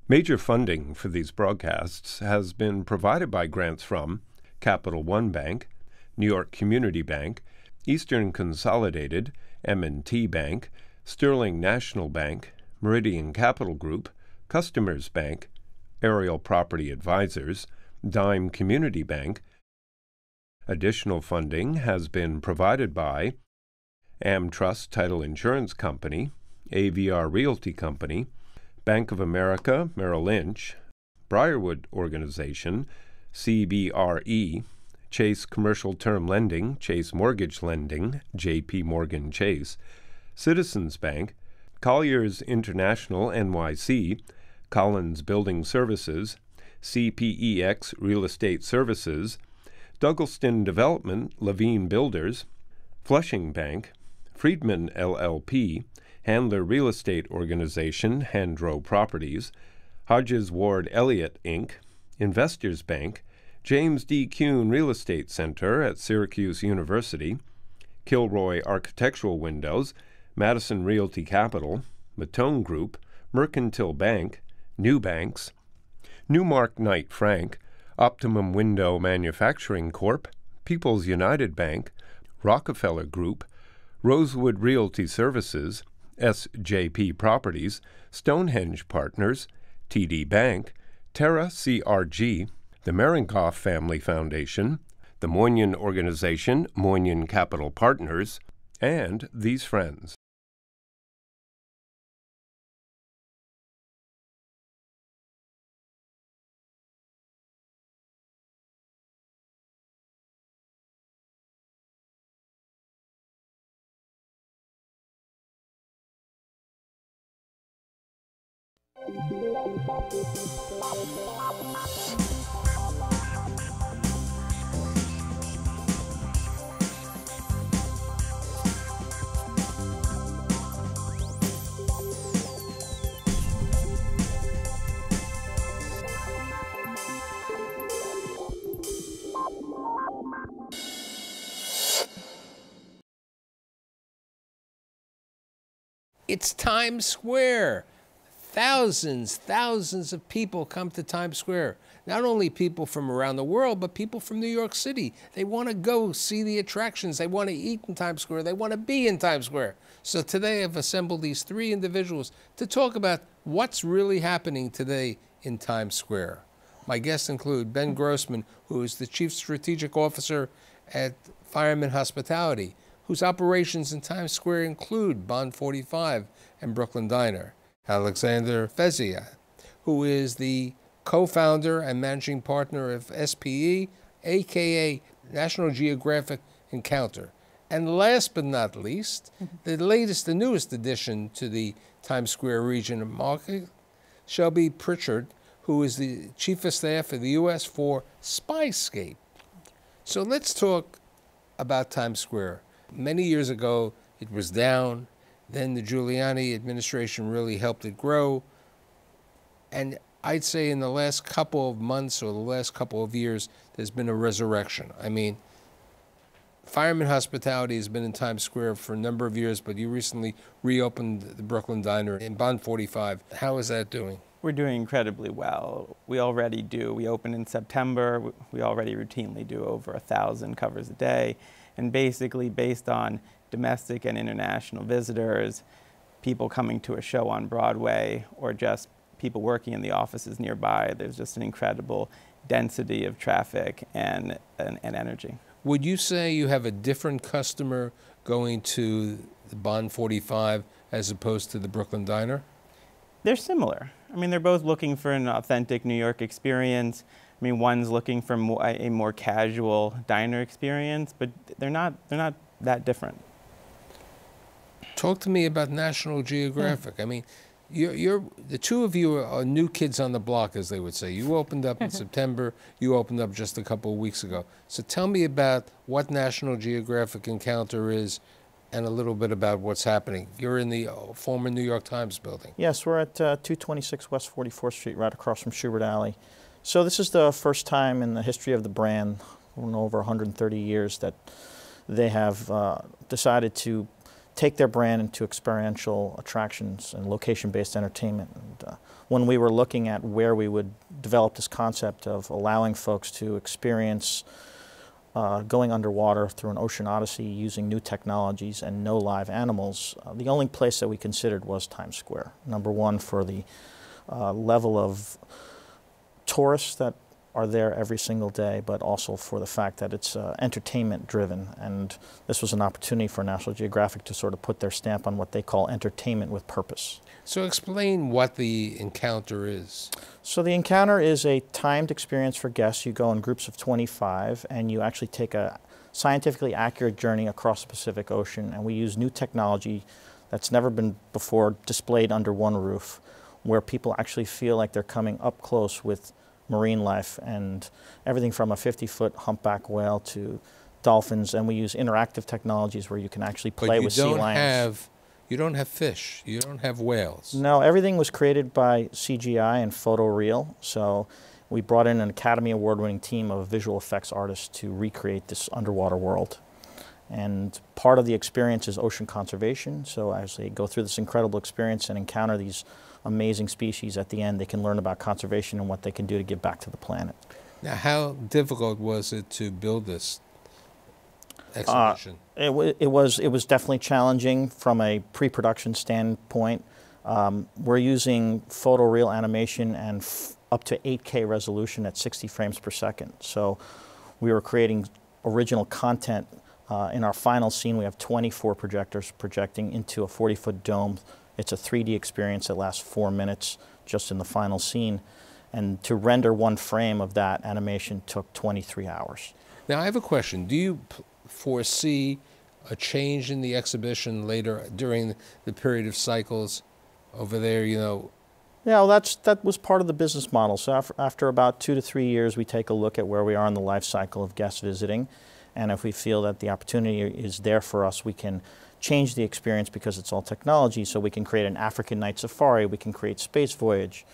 Major funding for these broadcasts has been provided by grants from Capital One Bank, New York Community Bank, Eastern Consolidated, M&T Bank, Sterling National Bank, Meridian Capital Group, Customers Bank, Aerial Property Advisors, Dime Community Bank. Additional funding has been provided by AmTrust Title Insurance Company, AVR Realty Company, Bank of America, Merrill Lynch, Briarwood Organization, CBRE, Chase Commercial Term Lending, Chase Mortgage Lending, JP Morgan Chase, Citizens Bank, Colliers International NYC, Collins Building Services, CPEX Real Estate Services, Douglaston Development, Levine Builders, Flushing Bank, Friedman LLP, Handler Real Estate Organization, Handro Properties, Hodges Ward Elliott, Inc., Investors Bank, James D. Kuhn Real Estate Center at Syracuse University, Kilroy Architectural Windows, Madison Realty Capital, Matone Group, Mercantile Bank, New Banks, Newmark Knight Frank, Optimum Window Manufacturing Corp., People's United Bank, Rockefeller Group, Rosewood Realty Services, SJP Properties, Stonehenge Partners, TD Bank, Terra CRG, the Marinkoff Family Foundation, the Moynihan Organization, Moynihan Capital Partners, and these friends. It's Times Square. Thousands of people come to Times Square. Not only people from around the world, but people from New York City. They want to go see the attractions. They want to eat in Times Square. They want to be in Times Square. So today I've assembled these three individuals to talk about what's really happening today in Times Square. My guests include Ben Grossman, who is the Chief Strategic Officer at Fireman Hospitality, whose operations in Times Square include Bond 45 and Brooklyn Diner. Alexander Fezia, who is the co-founder and managing partner of SPE, aka National Geographic Encounter. And last but not least, the newest addition to the Times Square region of market, Shelby Pritchard, who is the Chief of Staff of the U.S. for SPYSCAPE. So let's talk about Times Square. Many years ago, it was down. Then the Giuliani administration really helped it grow. And I'd say in the last couple of months or the last couple of years, there's been a resurrection. I mean, Fireman Hospitality has been in Times Square for a number of years, but you recently reopened the Brooklyn Diner in Bond 45. How is that doing? We're doing incredibly well. We already do. We opened in September. We already routinely do over 1,000 covers a day. And basically, based on domestic and international visitors, people coming to a show on Broadway, or just people working in the offices nearby, there's just an incredible density of traffic and energy. Would you say you have a different customer going to the Bond 45 as opposed to the Brooklyn Diner? They're similar. I mean, they're both looking for an authentic New York experience. I mean, one's looking for a more casual diner experience, but they're not that different. Talk to me about National Geographic. I mean, the two of you are new kids on the block, as they would say. You opened up in September. You opened up just a couple of weeks ago. So tell me about what National Geographic Encounter is and a little bit about what's happening. You're in the former New York Times building. Yes, we're at 226 West 44th Street, right across from Schubert Alley. So this is the first time in the history of the brand, in over 130 years, that they have decided to take their brand into experiential attractions and location-based entertainment. And, when we were looking at where we would develop this concept of allowing folks to experience going underwater through an ocean odyssey using new technologies and no live animals, the only place that we considered was Times Square. Number one, for the level of tourists that are there every single day, but also for the fact that it's entertainment driven. And this was an opportunity for National Geographic to sort of put their stamp on what they call entertainment with purpose. So explain what the encounter is. So the encounter is a timed experience for guests. You go in groups of 25 and you actually take a scientifically accurate journey across the Pacific Ocean, and we use new technology that's never been before displayed under one roof, where people actually feel like they're coming up close with marine life and everything from a 50-foot humpback whale to dolphins, and we use interactive technologies where you can actually play with sea lions. You don't have fish, you don't have whales. No, everything was created by CGI and photoreal, so we brought in an Academy Award-winning team of visual effects artists to recreate this underwater world. And part of the experience is ocean conservation, so as they go through this incredible experience and encounter these amazing species, at the end they can learn about conservation and what they can do to give back to the planet. Now, how difficult was it to build this exhibition? It was definitely challenging from a pre-production standpoint. We're using photoreal animation and up to 8K resolution at 60 frames per second. So we were creating original content. In our final scene, we have 24 projectors projecting into a 40-foot dome. It's a 3D experience that lasts 4 minutes just in the final scene. And to render one frame of that animation took 23 hours. Now, I have a question. Do you foresee a change in the exhibition later during the period of cycles over there, you know? Yeah, well, that was part of the business model. So after about 2 to 3 years, we take a look at where we are in the life cycle of guests visiting. And if we feel that the opportunity is there for us, we can change the experience because it's all technology. So we can create an African night safari, we can create Space Voyage,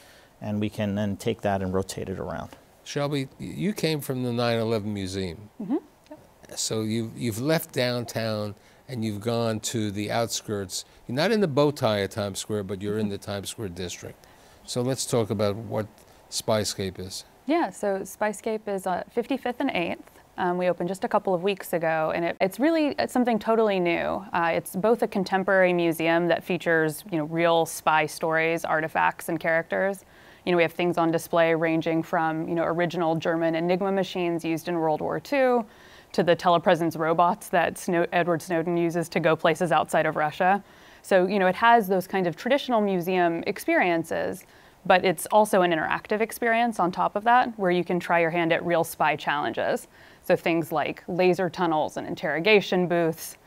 and we can then take that and rotate it around. Shelby, you came from the 9/11 Museum. Mm-hmm. Yep. So you've left downtown and you've gone to the outskirts. You're not in the bow tie at Times Square, but you're in the Times Square district. So let's talk about what SPYSCAPE is. Yeah, so SPYSCAPE is 55th and 8th. We opened just a couple of weeks ago, and it's really something totally new. It's both a contemporary museum that features, real spy stories, artifacts, and characters. We have things on display ranging from, original German Enigma machines used in World War II to the telepresence robots that Edward Snowden uses to go places outside of Russia. So, it has those kind of traditional museum experiences, but it's also an interactive experience on top of that, where you can try your hand at real spy challenges. So things like laser tunnels and interrogation booths.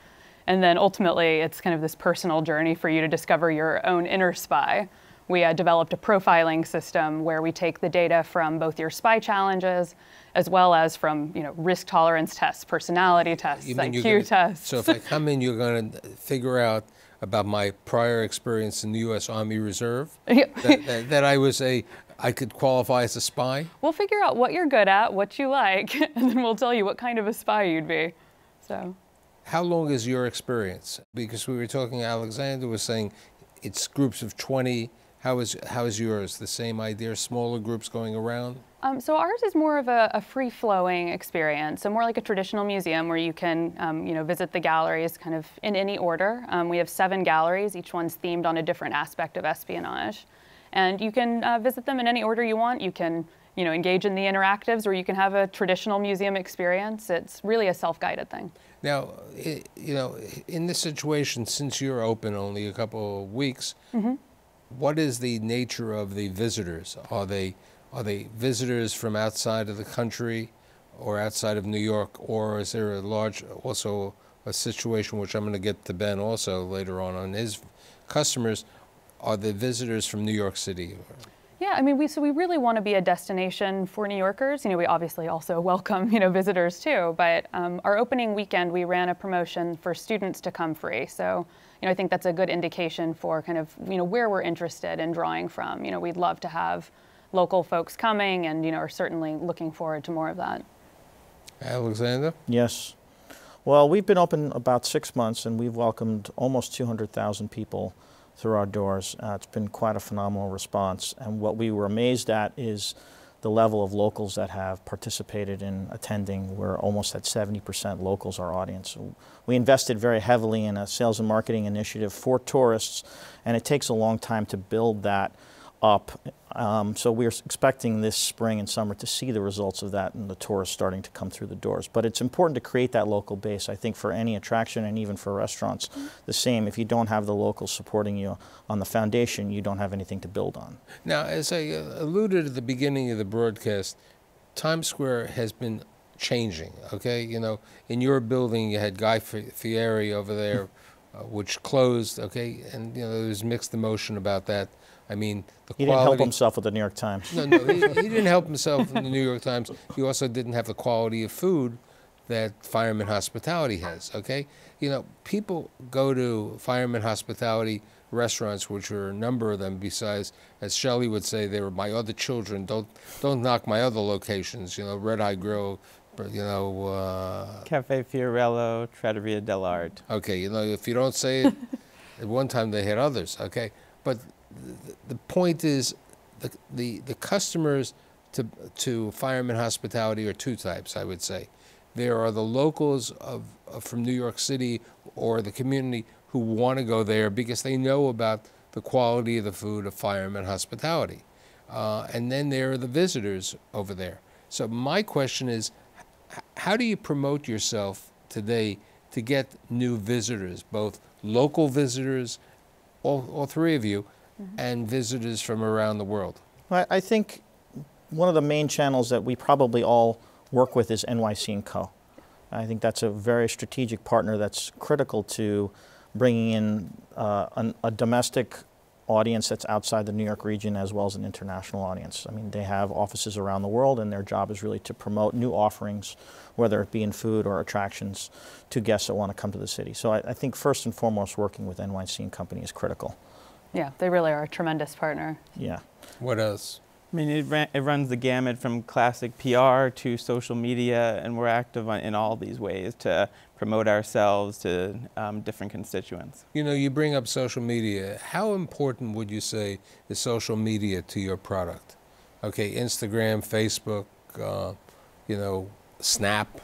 And then ultimately, it's kind of this personal journey for you to discover your own inner spy. We developed a profiling system where we take the data from both your spy challenges as well as from risk tolerance tests, personality tests, IQ tests. So if I come in, you're going to figure out about my prior experience in the U.S. Army Reserve, that I could qualify as a spy? We'll figure out what you're good at, what you like, and then we'll tell you what kind of a spy you'd be. So, how long is your experience? Because we were talking, Alexander was saying it's groups of 20. How is yours? The same idea, smaller groups going around? So ours is more of a free-flowing experience, so more like a traditional museum where you can visit the galleries kind of in any order. We have 7 galleries, each one's themed on a different aspect of espionage. And you can visit them in any order you want. You can engage in the interactives, or you can have a traditional museum experience. It's really a self-guided thing. Now, in this situation, since you're open only a couple of weeks, mm-hmm. What is the nature of the visitors? Are they visitors from outside of the country or outside of New York, or is there also a situation, which I'm going to get to Ben also later on his customers, are the visitors from New York City? Yeah, we really want to be a destination for New Yorkers. We obviously also welcome, visitors too, but our opening weekend, we ran a promotion for students to come free. So, I think that's a good indication for kind of, where we're interested in drawing from. We'd love to have local folks coming and, are certainly looking forward to more of that. Alexander? Yes. Well, we've been open about 6 months, and we've welcomed almost 200,000 people through our doors. It's been quite a phenomenal response, and what we were amazed at is the level of locals that have participated in attending. We're almost at 70% locals, our audience. We invested very heavily in a sales and marketing initiative for tourists, and it takes a long time to build that up. So we're expecting this spring and summer to see the results of that and the tourists starting to come through the doors. But it's important to create that local base, I think, for any attraction and even for restaurants. The same, if you don't have the locals supporting you on the foundation, you don't have anything to build on. Now, as I alluded at the beginning of the broadcast, Times Square has been changing, okay? You know, in your building, you had Guy Fieri over there, which closed, okay? And, you know, there was mixed emotion about that. I mean, the He quality... didn't help himself with the New York Times. No, he didn't help himself in the New York Times. He also didn't have the quality of food that Fireman Hospitality has, okay? You know, people go to Fireman Hospitality restaurants, which are a number of them, besides, as Shelley would say, they were my other children. Don't knock my other locations, you know, Red Eye Grill, you know... Cafe Fiorello, Trattoria dell'Arte. Okay, you know, if you don't say it, at one time they had others, okay? But the point is, the customers to Fireman Hospitality are two types, I would say. There are the locals from New York City or the community who want to go there because they know about the quality of the food of Fireman Hospitality. And then there are the visitors over there. So my question is, how do you promote yourself today to get new visitors, both local visitors, all three of you, and visitors from around the world? I think one of the main channels that we probably all work with is NYC & Co. I think that's a very strategic partner that's critical to bringing in a domestic audience that's outside the New York region as well as an international audience. I mean, they have offices around the world, and their job is really to promote new offerings, whether it be in food or attractions, to guests that want to come to the city. So I think first and foremost, working with NYC & Company is critical. Yeah, they really are a tremendous partner. Yeah. What else? I mean, it runs the gamut from classic PR to social media, and we're active in all these ways to promote ourselves to different constituents. You know, you bring up social media. How important would you say is social media to your product? Okay, Instagram, Facebook, you know, Snap.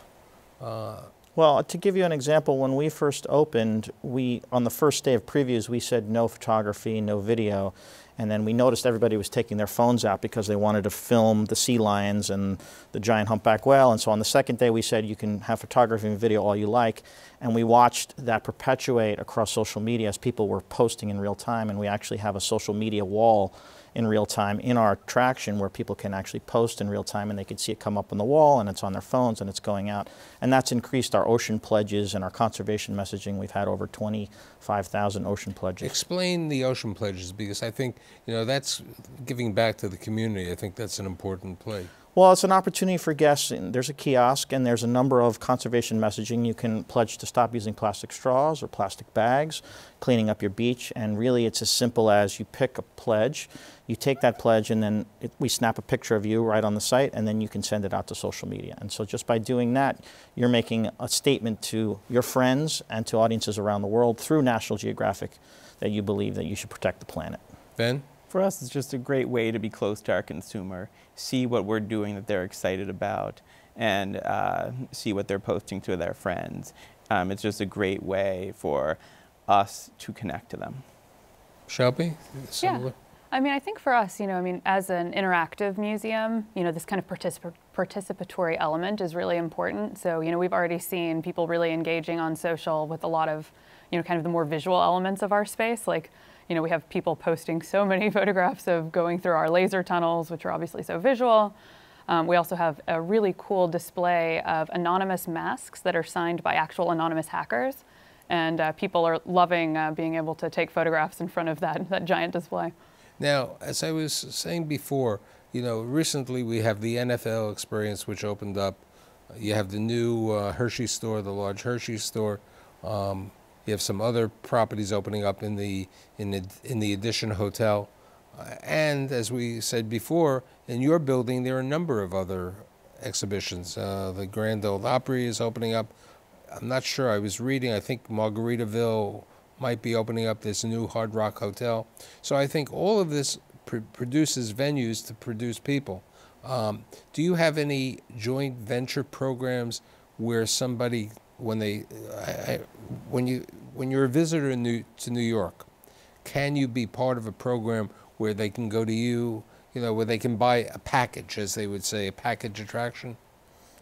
Well, to give you an example, when we first opened, on the first day of previews, we said no photography, no video. And then we noticed everybody was taking their phones out because they wanted to film the sea lions and the giant humpback whale. And so on the second day, we said you can have photography and video all you like. And we watched that perpetuate across social media as people were posting in real time. And we actually have a social media wall in real time in our attraction where people can actually post in real time, and they can see it come up on the wall, and it's on their phones, and it's going out. And that's increased our ocean pledges and our conservation messaging. We've had over 25,000 ocean pledges. Explain the ocean pledges, because I think, you know, that's giving back to the community. I think that's an important play. Well, it's an opportunity for guests. There's a kiosk, and there's a number of conservation messaging. You can pledge to stop using plastic straws or plastic bags, cleaning up your beach, and really it's as simple as you pick a pledge, you take that pledge, and then we snap a picture of you right on the site, and then you can send it out to social media. And so just by doing that, you're making a statement to your friends and to audiences around the world through National Geographic that you believe that you should protect the planet. Ben? For us, it's just a great way to be close to our consumer, see what we're doing that they're excited about, and see what they're posting to their friends. It's just a great way for us to connect to them. Shelby? Similar? Yeah. I mean, I think for us, you know, I mean, as an interactive museum, you know, this kind of participatory element is really important. So, you know, we've already seen people really engaging on social with a lot of, you know, kind of the more visual elements of our space. Like, you know, we have people posting so many photographs of going through our laser tunnels, which are obviously so visual. We also have a really cool display of anonymous masks that are signed by actual anonymous hackers. And people are loving being able to take photographs in front of that giant display. Now, as I was saying before, you know, recently we have the NFL experience, which opened up. You have the new Hershey store, the large Hershey store. You have some other properties opening up in the Edition Hotel. And as we said before, in your building, there are a number of other exhibitions. The Grand Ole Opry is opening up. I'm not sure. I was reading, I think Margaritaville might be opening up this new Hard Rock Hotel. So I think all of this produces venues to produce people. Do you have any joint venture programs where somebody, when you're a visitor to New York, can you be part of a program where they can go to you, where they can buy a package, as they would say, a package attraction?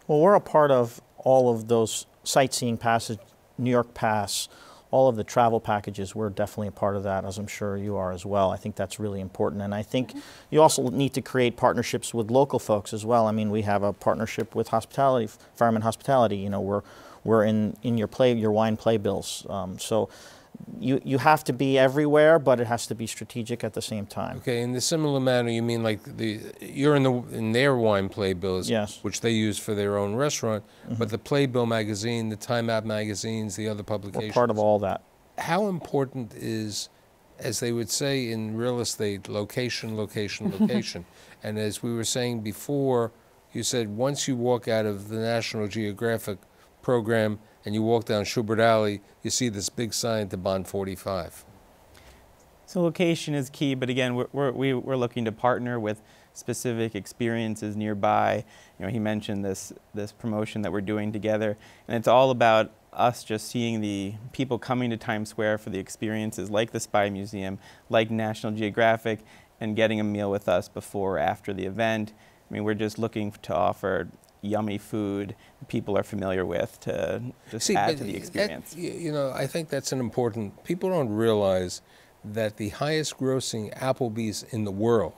Well, we're a part of all of those sightseeing passes, New York Pass, all of the travel packages. We're definitely a part of that, as I'm sure you are as well. I think that's really important. And I think you also need to create partnerships with local folks as well. I mean, we have a partnership with hospitality, Fireman Hospitality. We're in your wine playbills. So you have to be everywhere, but it has to be strategic at the same time. Okay, in the similar manner, you mean like you're in their wine playbills, yes, which they use for their own restaurant, but the Playbill magazine, the Time Out magazines, the other publications. We're part of all that. How important is, as they would say in real estate, location, location, location? And as we were saying before, you said once you walk out of the National Geographic program and you walk down Schubert Alley, you see this big sign to Bond 45. So location is key, but again, we're looking to partner with specific experiences nearby. He mentioned this promotion that we're doing together, and it's all about us just seeing the people coming to Times Square for the experiences like the Spy Museum, like National Geographic, and getting a meal with us before or after the event. I mean, we're just looking to offer yummy food people are familiar with to just add to the experience. I think that's an important, people don't realize that the highest grossing Applebee's in the world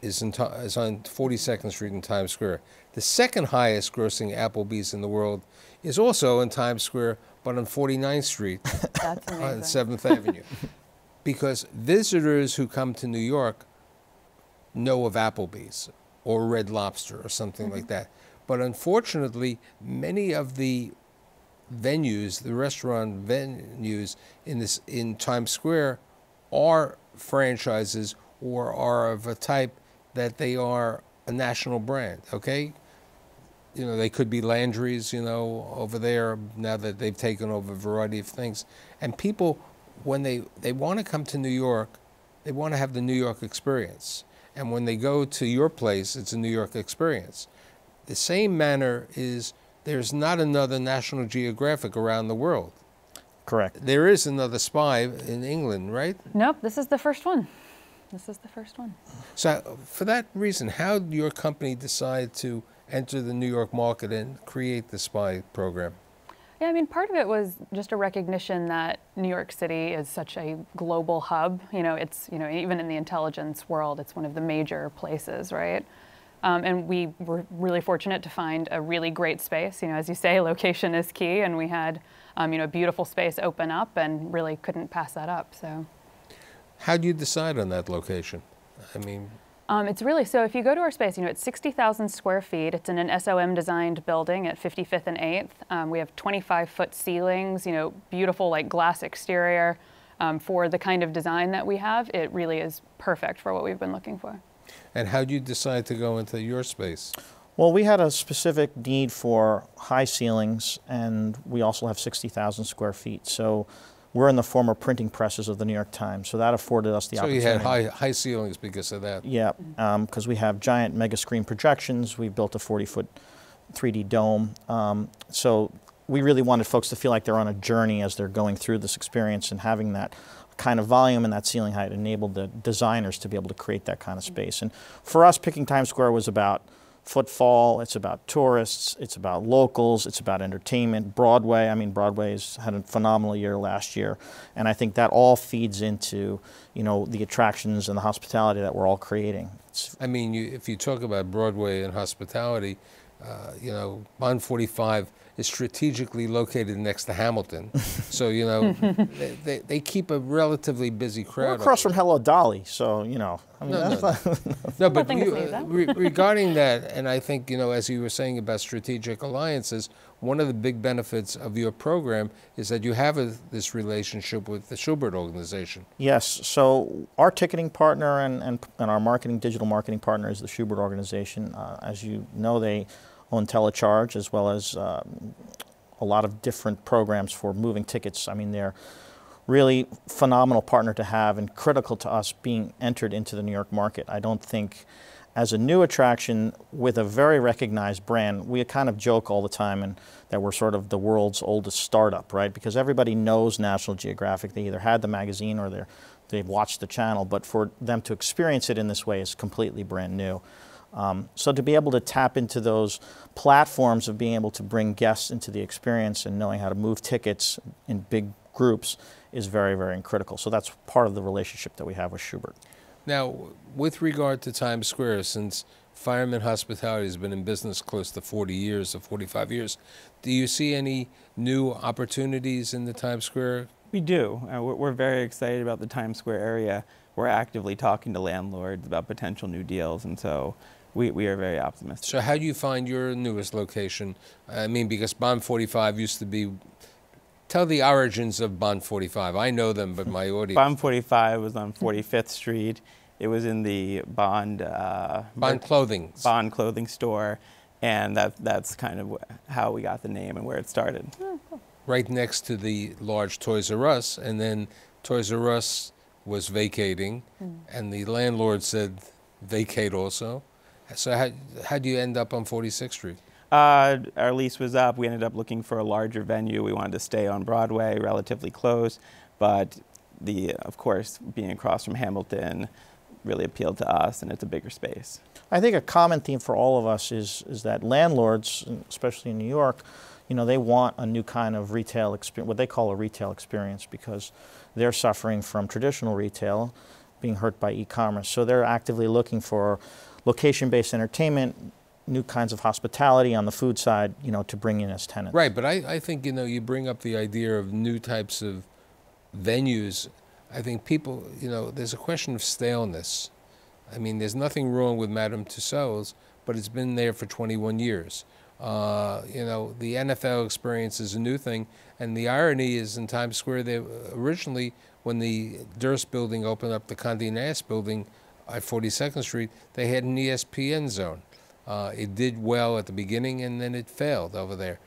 is on 42nd Street in Times Square. The second highest grossing Applebee's in the world is also in Times Square, but on 49th Street on 7th Avenue. Because visitors who come to New York know of Applebee's or Red Lobster or something like that. But unfortunately, many of the venues, the restaurant venues in Times Square are franchises or are of a type that they are a national brand, okay? They could be Landry's, over there now that they've taken over a variety of things. And people, when they want to come to New York, they want to have the New York experience. And when they go to your place, it's a New York experience. The same manner is there's not another National Geographic around the world. Correct. There is another Spy in England, right? Nope, this is the first one. This is the first one. So for that reason, how did your company decide to enter the New York market and create the Spy program? Yeah, I mean, part of it was just a recognition that New York City is such a global hub. It's, even in the intelligence world, it's one of the major places, right? And we were really fortunate to find a really great space. As you say, location is key, and we had, a beautiful space open up and really couldn't pass that up, so. How do you decide on that location? I mean... It's really, so if you go to our space, it's 60,000 square feet. It's in an SOM designed building at 55th and 8th. We have 25-foot ceilings, beautiful like glass exterior. For the kind of design that we have, it really is perfect for what we've been looking for. And how did you decide to go into your space? Well, we had a specific need for high ceilings, and we also have 60,000 square feet. So we're in the former printing presses of the New York Times, so that afforded us the opportunity. So you had high ceilings because of that? Yeah, because we have giant mega screen projections. We built a 40-foot 3D dome. So we really wanted folks to feel like they're on a journey as they're going through this experience, and having that kind of volume and that ceiling height enabled the designers to be able to create that kind of space. And for us, picking Times Square was about footfall, it's about tourists, it's about locals, it's about entertainment. Broadway, I mean, Broadway's had a phenomenal year last year, and I think that all feeds into, the attractions and the hospitality that we're all creating. I mean, if you talk about Broadway and hospitality, Bond 45 is strategically located next to Hamilton, so they keep a relatively busy crowd. We're across from Hello Dolly, so I mean, no, but regarding that, and I think as you were saying about strategic alliances, one of the big benefits of your program is that you have this relationship with the Schubert organization. Yes, so our ticketing partner and our digital marketing partner is the Schubert organization. As you know, they own Telecharge as well as a lot of different programs for moving tickets. I mean, they're really phenomenal partner to have and critical to us being entered into the New York market. I don't think as a new attraction with a very recognized brand, we kind of joke all the time and that we're sort of the world's oldest startup, right? Because everybody knows National Geographic. They either had the magazine or they've watched the channel, but for them to experience it in this way is completely brand new. So to be able to tap into those platforms of being able to bring guests into the experience and knowing how to move tickets in big groups is very, very critical. So that's part of the relationship that we have with Schubert. Now, with regard to Times Square, since Fireman Hospitality has been in business close to 40 years or 45 years, do you see any new opportunities in the Times Square? We do. We're very excited about the Times Square area. We're actively talking to landlords about potential new deals, and so we are very optimistic. So how do you find your newest location? I mean, because Bond 45 used to be... Tell the origins of Bond 45. I know them, but my audience... Bond 45 was on 45th Street. It was in the Bond clothing store, and that's kind of how we got the name and where it started. Oh, cool. Right next to the large Toys R Us, and then Toys R Us was vacating, and the landlord said vacate also. So how do you end up on 46th Street? Our lease was up. We ended up looking for a larger venue. We wanted to stay on Broadway, relatively close, but of course, being across from Hamilton really appealed to us, and it's a bigger space. I think a common theme for all of us is that landlords, especially in New York, you know, they want a new kind of retail experience, what they call a retail experience, because they're suffering from traditional retail being hurt by e-commerce. So they're actively looking for location-based entertainment, new kinds of hospitality on the food side, you know, to bring in as tenants. Right, but I think, you know, you bring up the idea of new types of venues. I think people, you know, there's a question of staleness. I mean, there's nothing wrong with Madame Tussauds, but it's been there for 21 years. You know, the NFL experience is a new thing, and the irony is in Times Square, they originally, when the Durst building opened up, the Condé Nast building at 42nd Street, they had an ESPN zone. It did well at the beginning, and then it failed over there.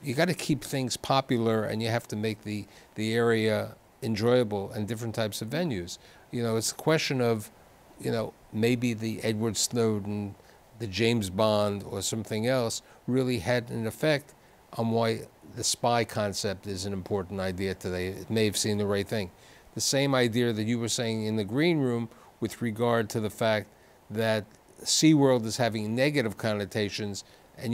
You got to keep things popular, and you have to make the area enjoyable and different types of venues. You know, it's a question of, you know, maybe the Edward Snowden, the James Bond, or something else really had an effect on why the spy concept is an important idea today. It may have seen the right thing. The same idea that you were saying in the green room with regard to the fact that SeaWorld is having negative connotations, and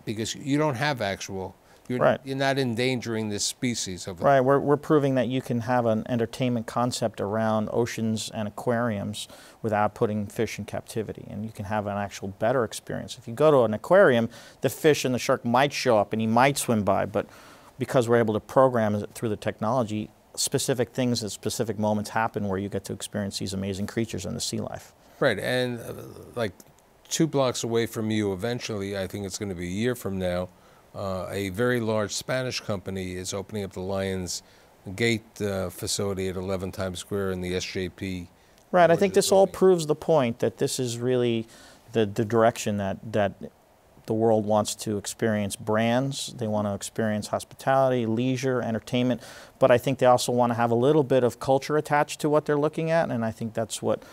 because you don't have actual, you're not endangering this species of right. We're proving that you can have an entertainment concept around oceans and aquariums without putting fish in captivity, and you can have an actual better experience. If you go to an aquarium, the fish and the shark might show up and he might swim by, but because we're able to program it through the technology, specific things at specific moments happen where you get to experience these amazing creatures in the sea life. Right, and like 2 blocks away from you, eventually, I think it's going to be a year from now, a very large Spanish company is opening up the Lions Gate facility at 11 Times Square in the SJP. Right, I think this all proves the point that this is really the direction that the world wants to experience brands. They want to experience hospitality, leisure, entertainment, but I think they also want to have a little bit of culture attached to what they're looking at, and I think that's what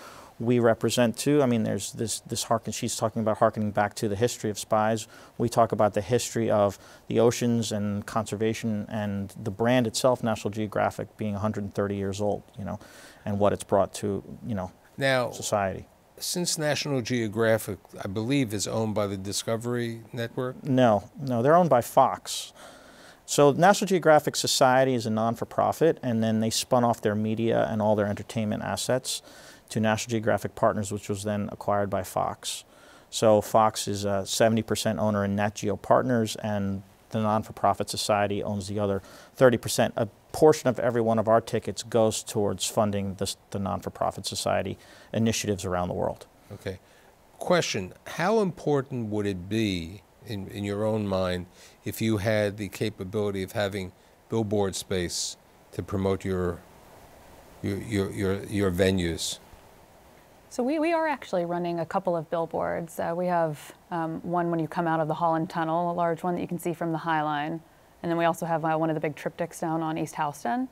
we represent too. I mean, there's this she's talking about harkening back to the history of spies. We talk about the history of the oceans and conservation and the brand itself, National Geographic, being 130 years old, you know, and what it's brought to, you know, now, society. Since National Geographic, I believe, is owned by the Discovery Network? No, they're owned by Fox. So National Geographic Society is a non-for-profit, and then they spun off their media and all their entertainment assets to National Geographic Partners, which was then acquired by Fox. So Fox is a 70% owner in Nat Geo Partners, and the non-for-profit society owns the other 30%. A portion of every one of our tickets goes towards funding the non-for-profit society initiatives around the world. Okay. Question, how important would it be, in your own mind, if you had the capability of having billboard space to promote your venues? So we are actually running a couple of billboards. We have one when you come out of the Holland Tunnel, a large one that you can see from the High Line. And then we also have one of the big triptychs down on East Houston.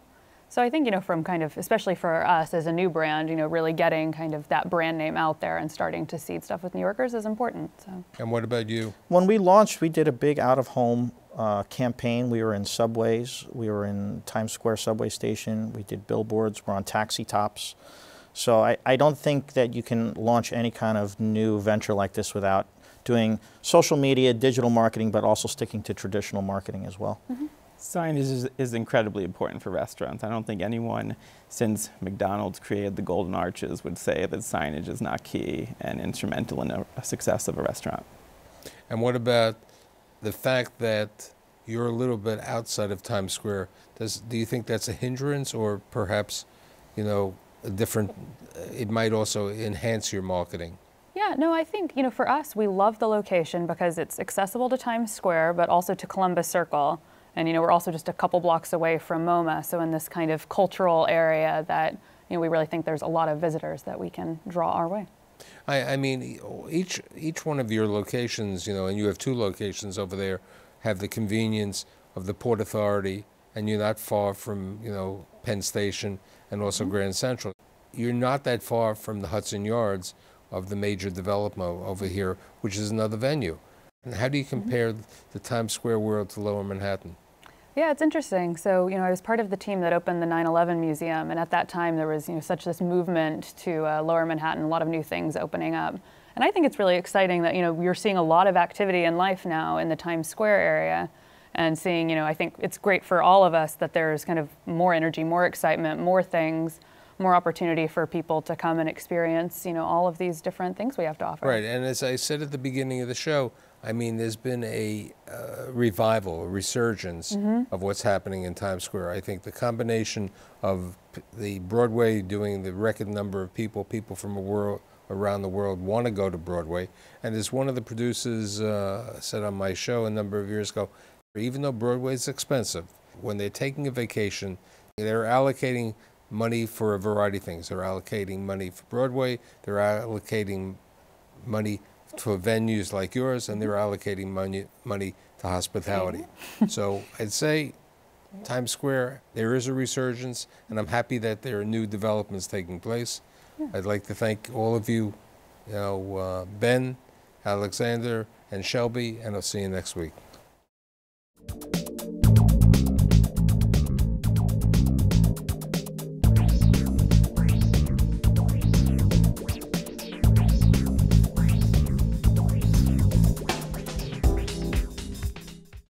So I think, from kind of, especially for us as a new brand, really getting kind of that brand name out there and starting to seed stuff with New Yorkers is important. So. And what about you? When we launched, we did a big out-of-home campaign. We were in subways. We were in Times Square subway station. We did billboards. We're on taxi tops. So I don't think that you can launch any kind of new venture like this without doing social media, digital marketing, but also sticking to traditional marketing as well. Mm-hmm. Signage is incredibly important for restaurants. I don't think anyone since McDonald's created the Golden Arches would say that signage is not key and instrumental in a success of a restaurant. And what about the fact that you're a little bit outside of Times Square? Do you think that's a hindrance, or perhaps, a different, it might also enhance your marketing? Yeah, no, I think, for us, we love the location because it's accessible to Times Square, but also to Columbus Circle. And, we're also just a couple blocks away from MoMA, so in this kind of cultural area that, we really think there's a lot of visitors that we can draw our way. I mean, each one of your locations, and you have 2 locations over there, have the convenience of the Port Authority, and you're not far from, Penn Station and also Grand Central. You're not that far from the Hudson Yards of the major development over here, which is another venue. And how do you compare the Times Square world to Lower Manhattan? Yeah, it's interesting. So, I was part of the team that opened the 9/11 Museum, and at that time there was, such this movement to Lower Manhattan, a lot of new things opening up. And I think it's really exciting that, you're seeing a lot of activity in life now in the Times Square area, and seeing, I think it's great for all of us that there's kind of more energy, more excitement, more things, more opportunity for people to come and experience, all of these different things we have to offer. Right, and as I said at the beginning of the show, I mean, there's been a revival, a resurgence of what's happening in Times Square. I think the combination of the Broadway doing the record number of people from around the world want to go to Broadway. And as one of the producers said on my show a number of years ago, even though Broadway is expensive, when they're taking a vacation, they're allocating money for a variety of things. They're allocating money for Broadway, they're allocating money for venues like yours, and they're allocating money to hospitality. So I'd say Times Square, there is a resurgence, and I'm happy that there are new developments taking place. Yeah. I'd like to thank all of you, Ben, Alexander, and Shelby, and I'll see you next week.